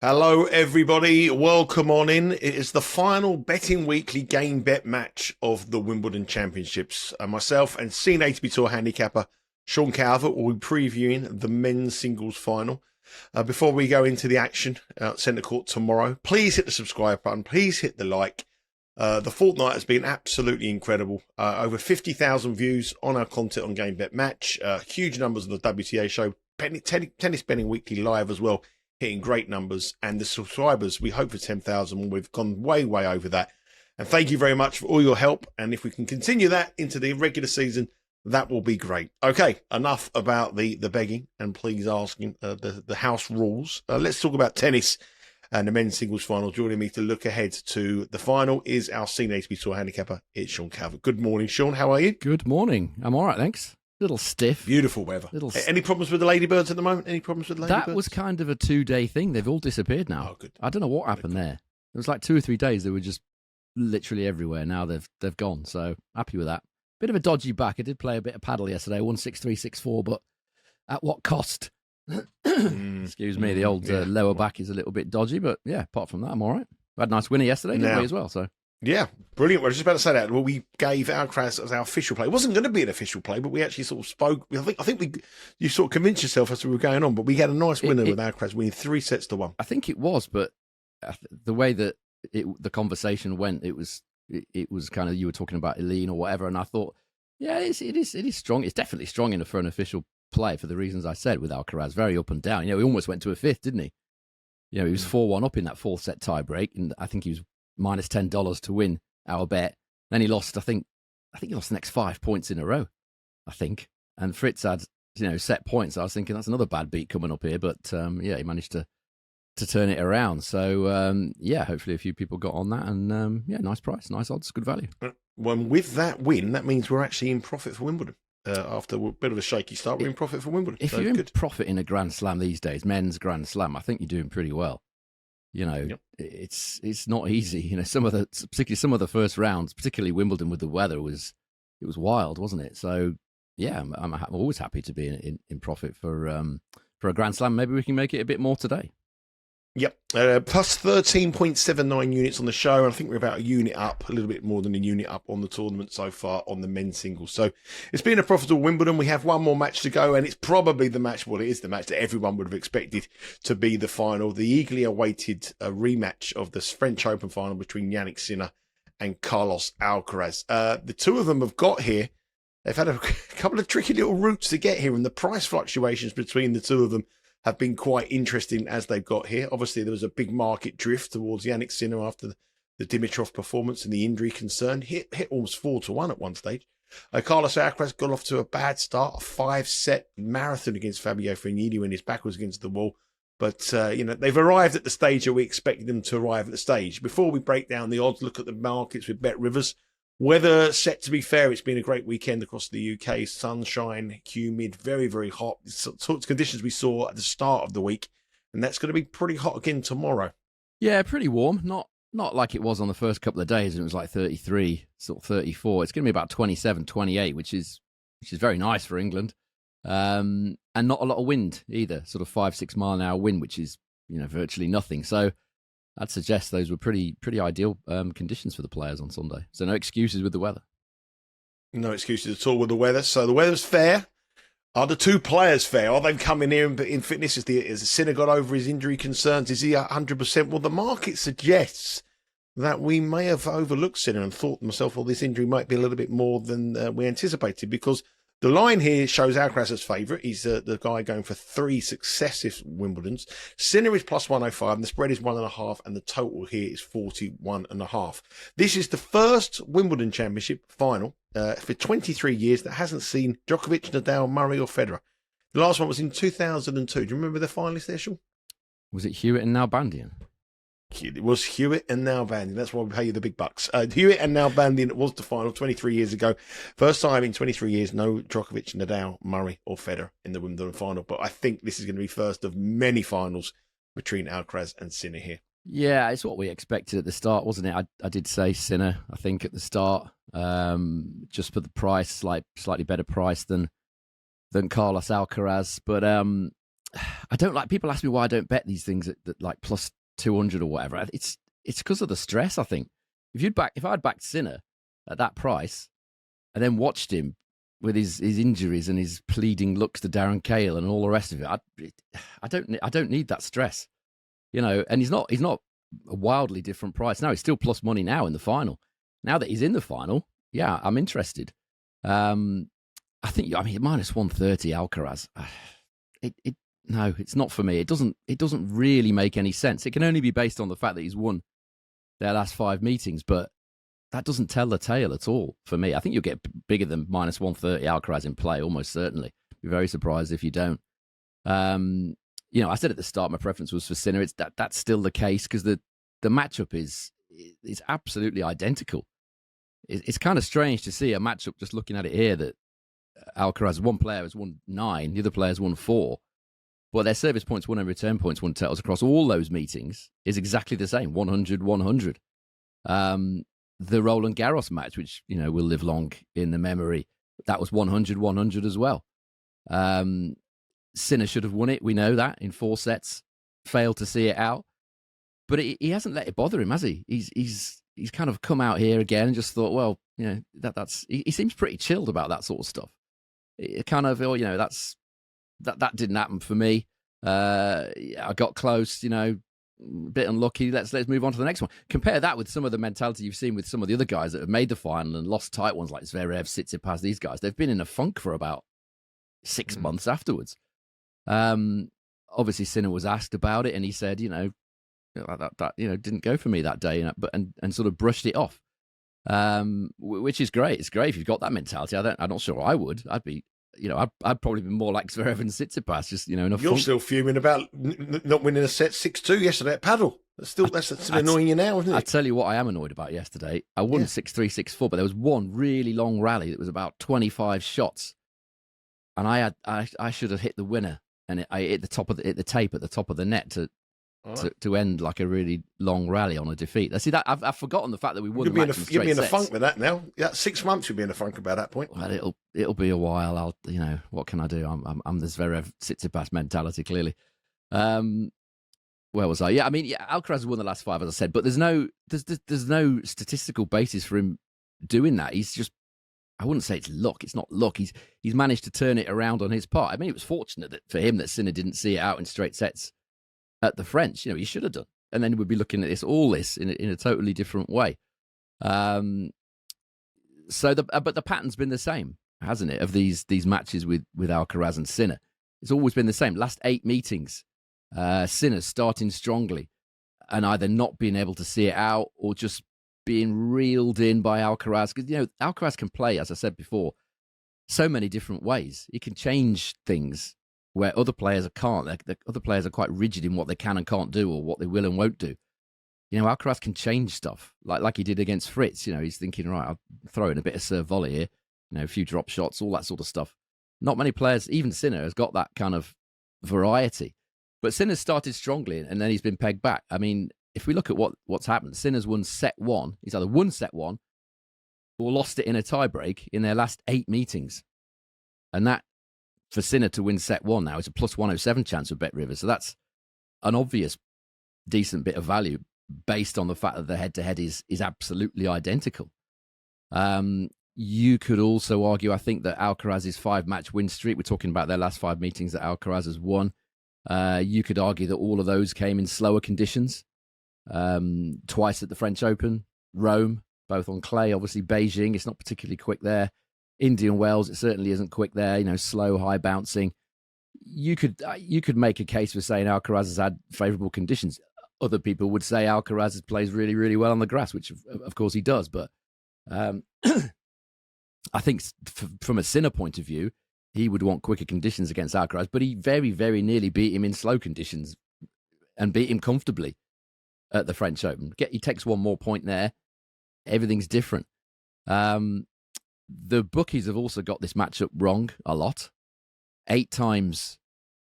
Hello, everybody. Welcome on in. It is the final Betting Weekly game bet match of the Wimbledon Championships. Myself and Senior ATP Tour handicapper Sean Calvert will be previewing the men's singles final. Before we go into the action at Centre Court tomorrow, please hit the subscribe button. Please hit the like. The fortnight has been absolutely incredible. Over 50,000 views on our content on Game Bet Match. Huge numbers on the WTA show. Tennis Betting Weekly live as well, hitting great numbers, and the subscribers, we hope for 10,000. We've gone way over that. And thank you very much for all your help. And if we can continue that into the regular season, that will be great. Okay, enough about the begging and please asking the house rules. Let's talk about tennis and the men's singles final. Joining me to look ahead to the final is our Senior ATP Tour handicapper. It's Sean Calvert. Good morning, Sean. How are you? Good morning. I'm all right, thanks. Little stiff. Beautiful weather. Any problems with the ladybirds at the moment? Any problems with ladybirds? That was kind of a 2-day thing. They've all disappeared now. Oh, good. I don't know what happened there. It was like 2 or 3 days. They were just literally everywhere. Now they've gone. So happy with that. Bit of a dodgy back. I did play a bit of paddle yesterday. 163, 64, but at what cost? Excuse me. The old lower back is a little bit dodgy, but yeah, apart from that, I'm all right. We had a nice winner yesterday, didn't we, as well? So. Yeah, brilliant. I was just about to say that. Well, we gave Alcaraz as our official play. It wasn't going to be an official play, but we actually sort of spoke. I think you sort of convinced yourself as we were going on, but we had a nice winner with Alcaraz winning 3-1. I think it was, but the way that the conversation went, it was kind of, you were talking about Eileen or whatever, and I thought, yeah, it is strong. It's definitely strong enough for an official play for the reasons I said with Alcaraz, very up and down. He almost went to a fifth, didn't he? He was 4-1 up in that fourth set tie break, and I think he was minus $10 to win our bet. Then he lost, I think he lost the next 5 points in a row, I think. And Fritz had, set points. I was thinking that's another bad beat coming up here, but he managed to turn it around. So hopefully a few people got on that, and nice price, nice odds, good value. Well, with that win, that means we're actually in profit for Wimbledon. After a bit of a shaky start, we're in profit for Wimbledon. If you're in profit in a Grand Slam these days, men's Grand Slam, I think you're doing pretty well. Yep. It's not easy. Particularly some of the first rounds, particularly Wimbledon with the weather, it was wild, wasn't it? So yeah, I'm always happy to be in profit for a Grand Slam. Maybe we can make it a bit more today. Yep, plus 13.79 units on the show. And I think we're about a unit up, a little bit more than a unit up on the tournament so far on the men's singles. So it's been a profitable Wimbledon. We have one more match to go, and it's probably the match, well, it is the match that everyone would have expected to be the final, the eagerly awaited rematch of the French Open final between Jannik Sinner and Carlos Alcaraz. The two of them have got here. They've had a couple of tricky little routes to get here, and the price fluctuations between the two of them have been quite interesting as they've got here. Obviously, there was a big market drift towards Jannik Sinner after the Dimitrov performance and the injury concern. Hit almost 4-1 at one stage. Carlos Alcaraz got off to a bad start, a 5-set marathon against Fabio Fognini when his back was against the wall. But, they've arrived at the stage that we expected them to arrive at the stage. Before we break down the odds, look at the markets with Bet Rivers. Weather set to be fair. It's been a great weekend across the UK. Sunshine, humid, very, very hot. The sorts of conditions we saw at the start of the week. And that's going to be pretty hot again tomorrow. Yeah, pretty warm. Not like it was on the first couple of days. It was like 33, sort of 34. It's going to be about 27, 28, which is very nice for England. And not a lot of wind either. Sort of 5-6 mile an hour wind, which is, virtually nothing. So I'd suggest those were pretty ideal conditions for the players on Sunday. So no excuses with the weather. No excuses at all with the weather. So the weather's fair. Are the two players fair? Are they coming here in fitness? Is Sinner got over his injury concerns? Is he 100%? Well, the market suggests that we may have overlooked Sinner and thought to myself, well, this injury might be a little bit more than we anticipated, because the line here shows Alcaraz as favourite. He's the guy going for 3 successive Wimbledons. Sinner is plus 105, and the spread is 1.5, and the total here is 41.5. This is the first Wimbledon Championship final for 23 years that hasn't seen Djokovic, Nadal, Murray or Federer. The last one was in 2002. Do you remember the finalists there, Sean? Was it Hewitt and Nalbandian? It was Hewitt and Nalbandian. That's why we pay you the big bucks. Hewitt and Nalbandian was the final 23 years ago. First time in 23 years, no Djokovic, Nadal, Murray or Federer in the Wimbledon final. But I think this is going to be first of many finals between Alcaraz and Sinner here. Yeah, it's what we expected at the start, wasn't it? I did say Sinner, I think, at the start, just for the price, slightly better price than Carlos Alcaraz. But I don't like, people ask me why I don't bet these things at like plus 200 or whatever. It's because of the stress, I think. If I'd backed Sinner at that price and then watched him with his injuries and his pleading looks to Darren Cahill and all the rest of it, I don't need that stress, and he's not a wildly different price. No, he's still plus money now in the final. Now that he's in the final, yeah, I'm interested. I think, minus 130 Alcaraz. No, it's not for me. It doesn't really make any sense. It can only be based on the fact that he's won their last 5 meetings, but that doesn't tell the tale at all for me. I think you'll get bigger than minus 130 Alcaraz in play, almost certainly. Be very surprised if you don't. I said at the start my preference was for Sinner. That's still the case because the matchup is absolutely identical. It's kind of strange to see a matchup, just looking at it here, that Alcaraz, one player has won 9, the other player has won 4. But their service points won and return points won totals across all those meetings is exactly the same, 100-100. The Roland Garros match, which will live long in the memory, that was 100-100 as well. Sinner should have won it. We know that in 4 sets, failed to see it out, but he hasn't let it bother him, has he? He's kind of come out here again and just thought, well, that's he seems pretty chilled about that sort of stuff. It kind of, that didn't happen for me. I got close, a bit unlucky. Let's move on to the next one. Compare that with some of the mentality you've seen with some of the other guys that have made the final and lost tight ones like Zverev, Tsitsipas. These guys, they've been in a funk for about 6 months afterwards. Obviously, Sinner was asked about it, and he said, that didn't go for me that day, but sort of brushed it off, which is great. It's great if you've got that mentality. I'm not sure I would. I'd be. I'd probably be more like Zverev and Tsitsipas, just, You're still fuming about not winning a set 6-2 yesterday at Paddle. That's still annoying you now, isn't it? I tell you what I am annoyed about yesterday. I won 6-3, 6-4, but there was one really long rally that was about 25 shots. And I should have hit the winner, and I hit the tape at the top of the net to end like a really long rally on a defeat. See that I've forgotten the fact that we won. You'll be in a funk with that now. Yeah, 6 months you'll be in a funk about that point. Well, it'll be a while. What can I do? I'm the Zverev Tsitsipas mentality clearly. Where was I? Yeah, Alcaraz has won the last 5, as I said, but there's no statistical basis for him doing that. He's just, I wouldn't say it's luck. It's not luck. He's managed to turn it around on his part. It was fortunate for him that Sinner didn't see it out in straight sets at the French. He should have done, and then we'd be looking at all this in a totally different way. But the pattern's been the same, hasn't it? Of these matches with Alcaraz and Sinner, it's always been the same. Last 8 meetings, Sinner starting strongly and either not being able to see it out or just being reeled in by Alcaraz. Because Alcaraz can play, as I said before, so many different ways. He can change things where other players can't. Other players are quite rigid in what they can and can't do, or what they will and won't do. Alcaraz can change stuff, like he did against Fritz. He's thinking, right, I'll throw in a bit of serve volley here, a few drop shots, all that sort of stuff. Not many players, even Sinner, has got that kind of variety. But Sinner's started strongly, and then he's been pegged back. If we look at what's happened, Sinner's won set 1. He's either won set 1 or lost it in a tiebreak in their last 8 meetings. And that, for Sinner to win set 1 now, is a plus 107 chance with BetRivers. So that's an obvious decent bit of value based on the fact that the head-to-head is absolutely identical. You could also argue, I think, that Alcaraz's 5-match win streak, we're talking about their last 5 meetings that Alcaraz has won, you could argue that all of those came in slower conditions. Twice at the French Open, Rome, both on clay, obviously Beijing, it's not particularly quick there. Indian Wells, it certainly isn't quick there, slow, high bouncing. You could make a case for saying Alcaraz has had favourable conditions. Other people would say Alcaraz plays really, really well on the grass, which of course he does. But I think from a Sinner point of view, he would want quicker conditions against Alcaraz, but he very, very nearly beat him in slow conditions and beat him comfortably at the French Open. He takes one more point there. Everything's different. The bookies have also got this matchup wrong a lot. 8 times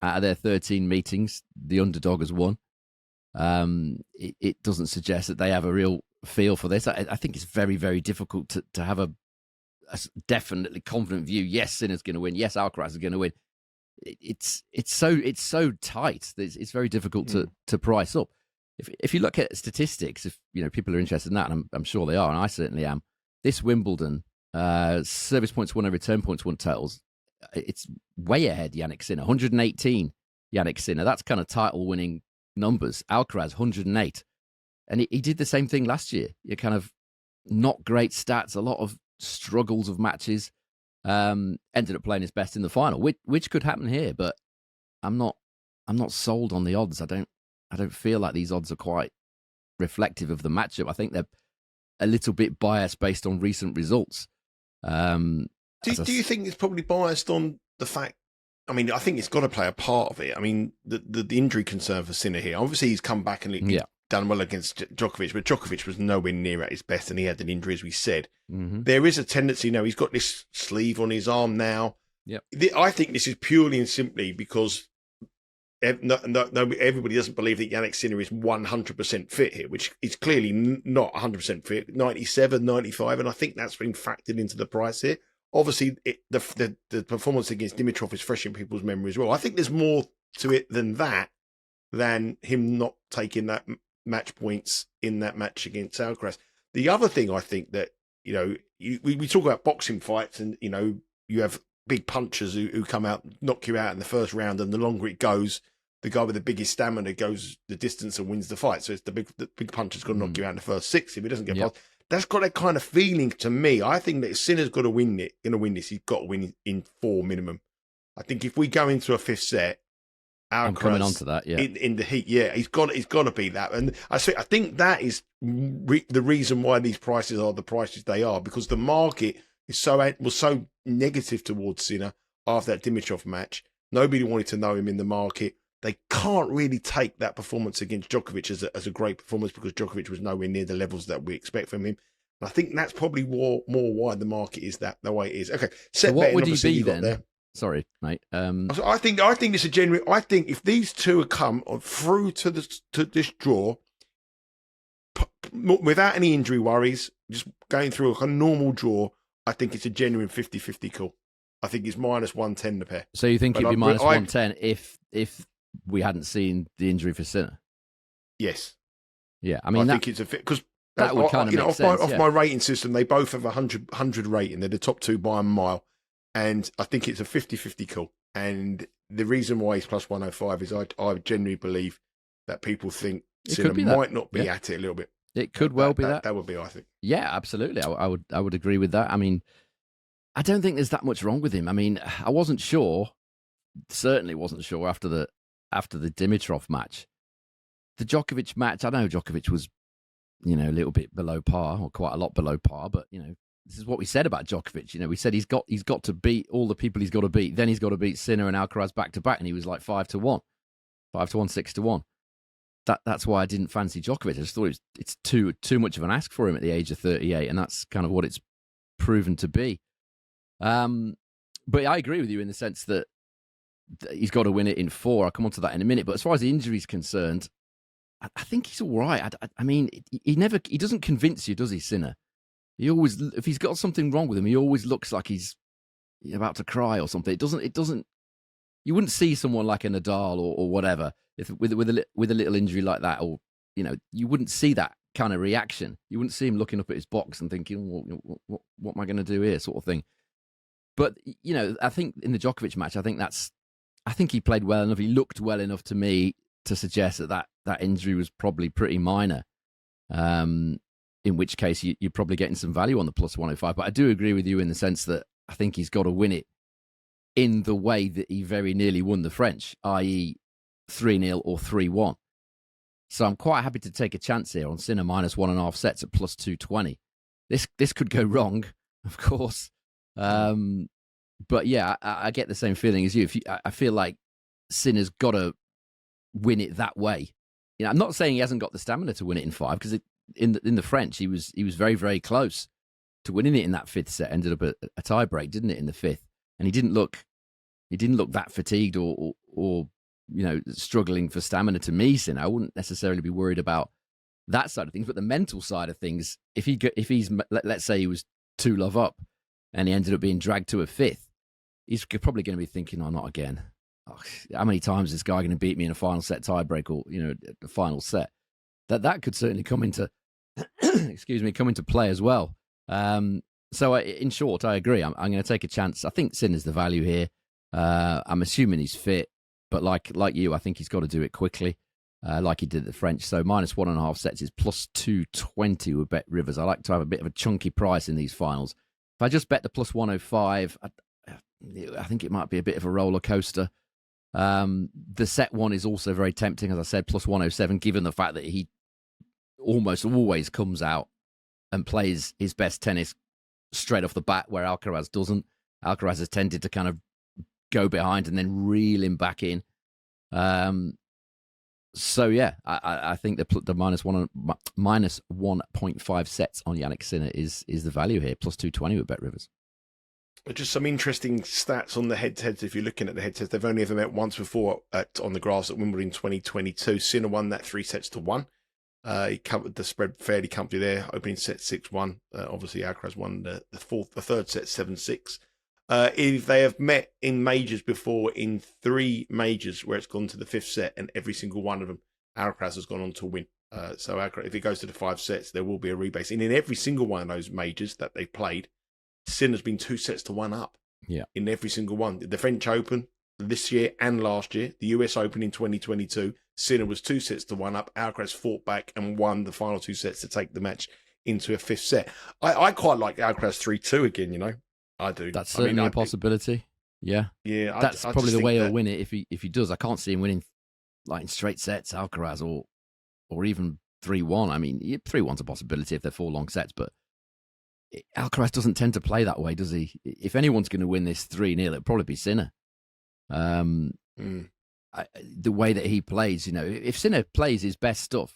out of their 13 meetings, the underdog has won. It doesn't suggest that they have a real feel for this. I think it's very, very difficult to have a definitely confident view. Yes, Sinner's going to win. Yes, Alcaraz is going to win. it's so tight. It's very difficult to price up. If you look at statistics, if people are interested in that, and I'm sure they are, and I certainly am. This Wimbledon service points won and return points won totals, it's way ahead. Jannik Sinner 118. Jannik Sinner, that's kind of title winning numbers. Alcaraz 108, and he did the same thing last year. You kind of not great stats, a lot of struggles of matches. Ended up playing his best in the final, which could happen here, but I'm not sold on the odds. I don't feel like these odds are quite reflective of the matchup. I think they're a little bit biased based on recent results. Do you think it's probably biased on the fact? I mean, I think it's got to play a part of it. I mean, the injury concern for Sinner here. Obviously, he's come back and he's done well against Djokovic, but Djokovic was nowhere near at his best, and he had an injury, as we said. Mm-hmm. There is a tendency now. He's got this sleeve on his arm now. Yep. I think this is purely and simply because everybody doesn't believe that Jannik Sinner is 100% fit here, which is clearly not 100% fit. 97, 95, and I think that's been factored into the price here. Obviously, the performance against Dimitrov is fresh in people's memory as well. I think there's more to it than that, than him not taking that match points in that match against Alcaraz. The other thing I think that, we talk about boxing fights and, you have big punchers who come out, knock you out in the first round, and the longer it goes, the guy with the biggest stamina goes the distance and wins the fight. So it's the big puncher's got to knock you out in the first 6 if he doesn't get past. That's got that kind of feeling to me. I think that if Sinner's got to win this, he's got to win in 4 minimum. I think if we go into a 5th set, Alcaraz, I'm coming on to that, in the heat, he's got to be that. And I think that is the reason why these prices are the prices they are, because the market was so negative towards Sinner after that Dimitrov match. Nobody wanted to know him in the market. They can't really take that performance against Djokovic as a great performance, because Djokovic was nowhere near the levels that we expect from him. And I think that's probably more why the market is the way it is. Okay, so what would he be then? There. Sorry, mate. I think it's a genuine. I think if these two have come through to this draw without any injury worries, just going through a normal draw, I think it's a genuine 50-50 call. I think it's minus 110 the pair. So you think it'd be minus 110 if we hadn't seen the injury for Sinner? Yes. Yeah, I mean, think it's a fit, because that would kind of make sense. Off my rating system, they both have 100 rating. They're the top 2 by a mile. And I think it's a 50-50 call. And the reason why he's plus 105 is I genuinely believe that people think Sinner might not be at it a little bit. It could well be that. That would be, I think. Yeah, absolutely. I would agree with that. I mean, I don't think there's that much wrong with him. I mean, I wasn't sure, certainly wasn't sure after the Dimitrov match. The Djokovic match, I know Djokovic was, a little bit below par, or quite a lot below par, but, this is what we said about Djokovic. We said he's got to beat all the people he's got to beat. Then he's got to beat Sinner and Alcaraz back to back, and he was like 5-1, 6-1. That's why I didn't fancy Djokovic. I just thought it's too much of an ask for him at the age of 38, and that's kind of what it's proven to be. But I agree with you in the sense that he's got to win it in 4. I'll come on to that in a minute. But as far as the injury is concerned, I think he's all right. I mean, he doesn't convince you, does he, Sinner? He always, if he's got something wrong with him, he always looks like he's about to cry or something. It doesn't. You wouldn't see someone like a Nadal or whatever with a little injury like that, or you wouldn't see that kind of reaction. You wouldn't see him looking up at his box and thinking, what am I going to do here, sort of thing. But I think in the Djokovic match, I think he played well enough. He looked well enough to me to suggest that injury was probably pretty minor. In which case you're probably getting some value on the plus 105. But I do agree with you in the sense that I think he's got to win it in the way that he very nearly won the French, i.e. 3-0 or 3-1. So I'm quite happy to take a chance here on Sinner minus 1.5 sets at plus 220. This could go wrong, of course. But yeah, I get the same feeling as you. I feel like Sinner's got to win it that way. I'm not saying he hasn't got the stamina to win it in 5, because in the French he was very, very close to winning it in that 5th set. Ended up a tie break, didn't it, in the 5th? And he didn't look that fatigued or struggling for stamina to me. Sinner, I wouldn't necessarily be worried about that side of things, but the mental side of things. If he's let's say he was 2-love up and he ended up being dragged to a 5th, he's probably going to be thinking, "Oh, not again." how many times is this guy going to beat me in a final set tiebreak or, the final set? That could certainly come into, come into play as well. So in short, I agree. I'm going to take a chance. I think Sinner's the value here. I'm assuming he's fit, but like you, I think he's got to do it quickly, like he did at the French. So -1.5 sets is +220 with Bet Rivers. I like to have a bit of a chunky price in these finals. If I just bet the +105, I think it might be a bit of a roller coaster. The set one is also very tempting, as I said, +107, given the fact that he almost always comes out and plays his best tennis straight off the bat, where Alcaraz doesn't. Alcaraz has tended to kind of go behind and then reel him back in. So yeah, I think the -1.5 sets on Jannik Sinner is the value here, +220 with Bet Rivers. Just some interesting stats on the head-to-heads. If you're looking at the head-to-heads, they've only ever met once before on the grass at Wimbledon 2022. Sinner won that 3-1. He covered the spread fairly comfortably there, opening set 6-1. Obviously, Alcaraz won the third set 7-6. If they have met in majors before, in 3 majors where it's gone to the 5th set, and every single one of them, Alcaraz has gone on to win. So Alcaraz, if it goes to the 5 sets, there will be a rebase. And in every single one of those majors that they've played, Sinner's been 2-1 up. Yeah. In every single one. The French Open this year and last year, the US Open in 2022, Sinner was 2-1 up. Alcaraz fought back and won the final 2 sets to take the match into a 5th set. I quite like Alcaraz 3-2 again, I do. That's certainly a possibility. Yeah. Yeah. That's probably the way he'll win it if he does. I can't see him winning like in straight sets, Alcaraz, or even 3-1. I mean, 3-1's a possibility if they're 4 long sets, but Alcaraz doesn't tend to play that way, does he? If anyone's going to win this 3-0, it'll probably be Sinner. The way that he plays, if Sinner plays his best stuff,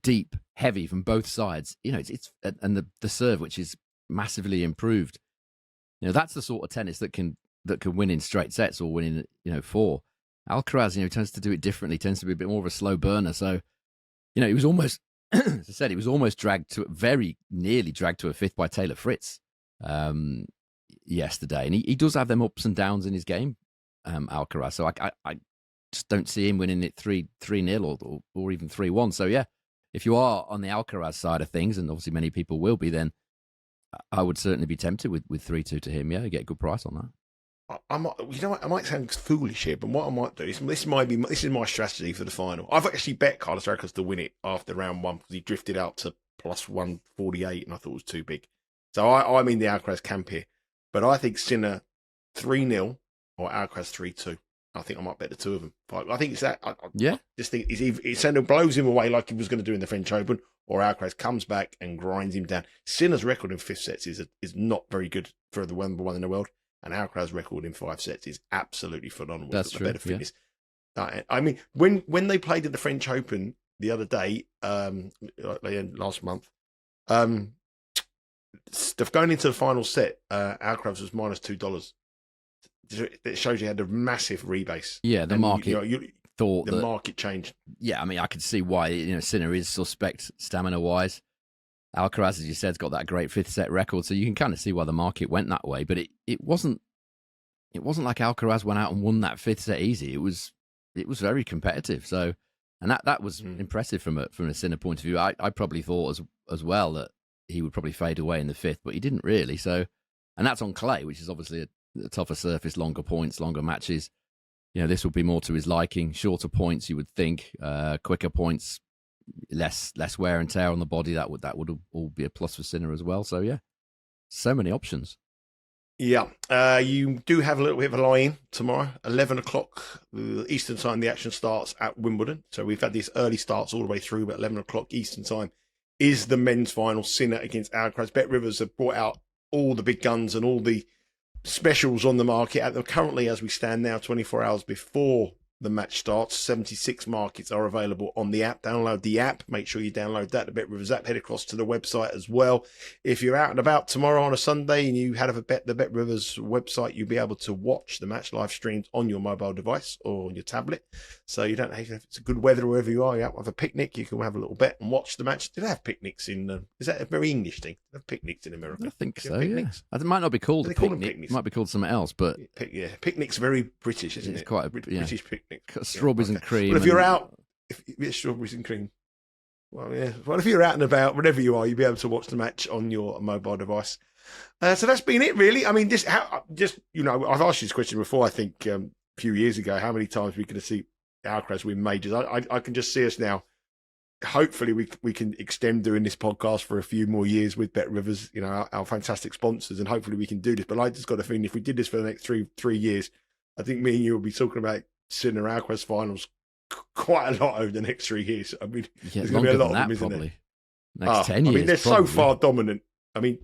deep, heavy from both sides, it's and the serve, which is massively improved. That's the sort of tennis that can win in straight sets or win in 4. Alcaraz, tends to do it differently. Tends to be a bit more of a slow burner. So, he was almost, as I said, he was almost very nearly dragged to a 5th by Taylor Fritz yesterday, and he does have them ups and downs in his game, Alcaraz. So I just don't see him winning it 3-0 or even 3-1. So yeah, if you are on the Alcaraz side of things, and obviously many people will be, then I would certainly be tempted with 3-2 to him. Yeah, get a good price on that. I might sound foolish here, but what I might do is this is my strategy for the final. I've actually bet Carlos Alcaraz to win it after round 1 because he drifted out to +148, and I thought it was too big. So I'm in the Alcaraz camp here, but I think Sinner 3-0 or Alcaraz 3-2. I think I might bet the 2 of them. I think it's that. I just think it's either blows him away like he was going to do in the French Open, or Alcaraz comes back and grinds him down. Sinner's record in 5th sets is not very good for the number 1 in the world. And Alcaraz's record in 5 sets is absolutely phenomenal. That's true. Better fitness. Yeah. I mean, when they played at the French Open the other day, last month, going into the final set, Alcaraz was -$2. It shows you had a massive rebase. Yeah, the market thought the market changed. Yeah, I mean, I could see why Sinner is suspect stamina wise. Alcaraz, as you said, has got that great 5th set record, so you can kind of see why the market went that way. But it wasn't like Alcaraz went out and won that 5th set easy. It was very competitive. So, and that was impressive from a Sinner point of view. I probably thought as well that he would probably fade away in the 5th, but he didn't really. So, and that's on clay, which is obviously a tougher surface, longer points, longer matches. This would be more to his liking. Shorter points, you would think, quicker points. Less wear and tear on the body. That would all be a plus for Sinner as well. So yeah, so many options. Yeah, you do have a little bit of a lie-in tomorrow, 11 o'clock Eastern time. The action starts at Wimbledon. So we've had these early starts all the way through, but 11 o'clock Eastern time is the men's final. Sinner against Alcaraz. Bet Rivers have brought out all the big guns and all the specials on the market. Currently, as we stand now, 24 hours before the match starts. 76 markets are available on the app. Download the app. Make sure you download that, the Bet Rivers app. Head across to the website as well. If you're out and about tomorrow on a Sunday and you had a bet, the Bet Rivers website, you'll be able to watch the match live streamed on your mobile device or on your tablet. So you don't have, if it's a good weather wherever you are, you have a picnic, you can have a little bet and watch the match. Do they have picnics in, is that a very English thing? They have picnics in America? I think so, yeah. It might not be called a picnic. It might be called something else, but... Yeah, picnic's very British, isn't it? It's quite a British picnic. Strawberries and cream. But if you're out, strawberries and cream. Well, yeah. Well, if you're out and about, wherever you are, you'll be able to watch the match on your mobile device. So that's been it, really. I mean, I've asked you this question before, I think, a few years ago, how many times we could see Alcaraz win majors. I can just see us now. Hopefully we can extend doing this podcast for a few more years with Bet Rivers, our fantastic sponsors, and hopefully we can do this. But I just got a feeling if we did this for the next three years, I think me and you will be talking about Sinner Alcaraz finals quite a lot over the next 3 years. I mean, there's going to be a lot of them, isn't probably. There? Next 10 years. I mean, they're probably. so far dominant. I mean,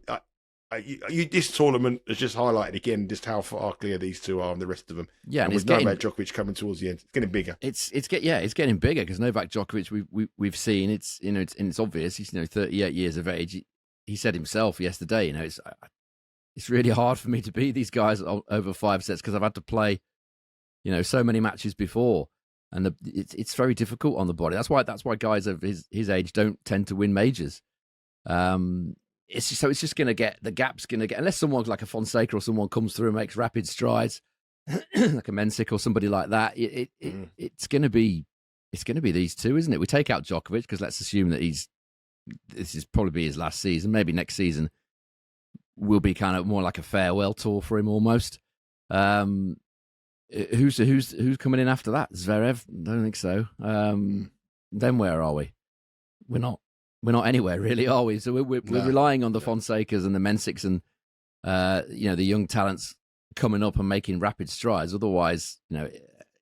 this tournament has just highlighted again just how far clear these two are and the rest of them. Yeah, and with Novak Djokovic coming towards the end, it's getting bigger. It's getting bigger because Novak Djokovic, we've seen it's obvious. He's 38 years of age. He said himself yesterday, it's really hard for me to beat these guys over 5 sets because I've had to play, so many matches before, and it's very difficult on the body. That's why guys of his age don't tend to win majors. It's just going to get, the gap's going to get, unless someone like a Fonseca or someone comes through and makes rapid strides, like a Mensik or somebody like that. It's going to be these two, isn't it? We take out Djokovic because let's assume that this is probably his last season. Maybe next season will be kind of more like a farewell tour for him almost. Who's coming in after that? Zverev? I don't think so. Then where are we? We're not anywhere really, are we? So we're relying on the Fonsecas and the Mensiks and the young talents coming up and making rapid strides. Otherwise,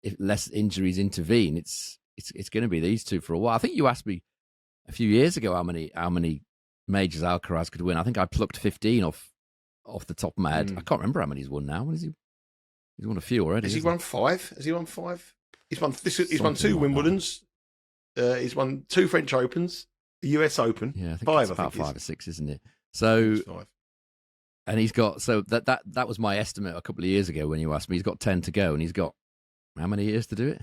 if less injuries intervene, it's going to be these two for a while. I think you asked me a few years ago how many majors Alcaraz could win. I think I plucked 15 off the top of my head. I can't remember how many he's won now. What is he? He's won a few already. Has he won 5? Has he won 5? He's won 2 Wimbledons. He's won 2 French Opens. The US Open. Yeah, I think 5, it's about 5 or 6, isn't it? So, 5. And he's got, so that was my estimate a couple of years ago when you asked me. He's got 10 to go, and he's got how many years to do it?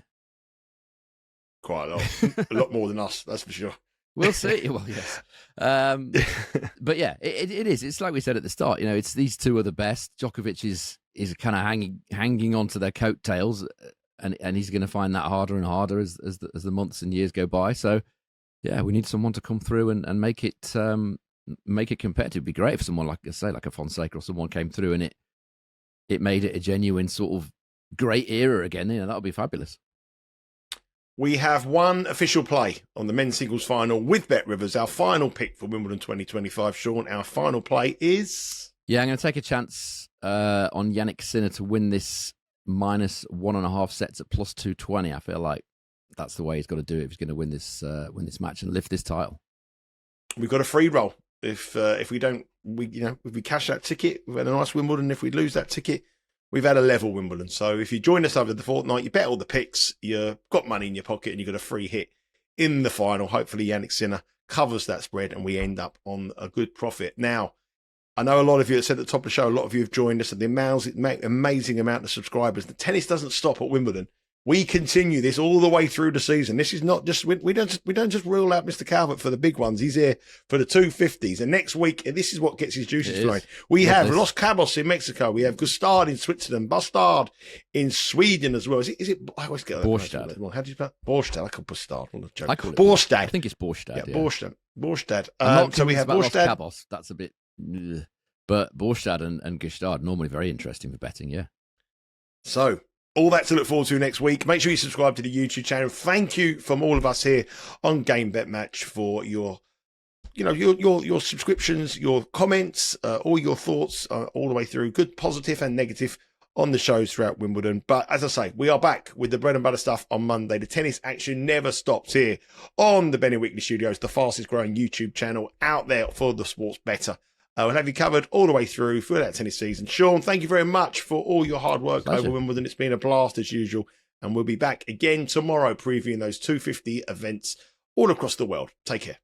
Quite a lot. A lot more than us, that's for sure. We'll see. Well, yes. But yeah, it is. It's like we said at the start, it's these two are the best. Djokovic is kind of hanging onto their coattails, and he's going to find that harder and harder as the months and years go by. So, yeah, we need someone to come through and make it competitive. It'd be great if someone like a Fonseca or someone came through and it made it a genuine sort of great era again. That would be fabulous. We have one official play on the men's singles final with Bet Rivers. Our final pick for Wimbledon 2025, Sean. Our final play is... Yeah, I'm going to take a chance on Jannik Sinner to win this minus 1.5 sets at plus 220. I feel like that's the way he's got to do it if he's going to win this match and lift this title. We've got a free roll. If we cash that ticket, we've had a nice Wimbledon. If we lose that ticket, we've had a level Wimbledon. So if you join us over the fortnight, you bet all the picks, you've got money in your pocket, and you've got a free hit in the final. Hopefully Jannik Sinner covers that spread and we end up on a good profit. Now, I know a lot of you, it said at the top of the show, a lot of you have joined us, and the amazing amount of subscribers. The tennis doesn't stop at Wimbledon. We continue this all the way through the season. This is not just, we don't just rule out Mr. Calvert for the big ones. He's here for the 250s. And next week, this is what gets his juices flowing. We have Los Cabos in Mexico. We have Gustard in Switzerland, Bastard in Sweden as well. Is it I always get that. Borstad. How do you spell Borstad? I call Bastard. I call it Borstad. I think it's Borstad. Yeah, Borstad. Borstad. So we have Borstad. Los Cabos. That's a bit, but Borstad and Gustard normally very interesting for betting. Yeah. So, all that to look forward to next week. Make sure you subscribe to the YouTube channel. Thank you from all of us here on Game Bet Match for your subscriptions, your comments, all your thoughts all the way through, good, positive and negative on the shows throughout Wimbledon. But as I say, we are back with the bread and butter stuff on Monday. The tennis action never stops here on the Benny Weekly Studios, the fastest growing YouTube channel out there for the sports bettor. We'll have you covered all the way through that tennis season. Sean, thank you very much for all your hard work over Wimbledon. It's been a blast as usual. And we'll be back again tomorrow previewing those 250 events all across the world. Take care.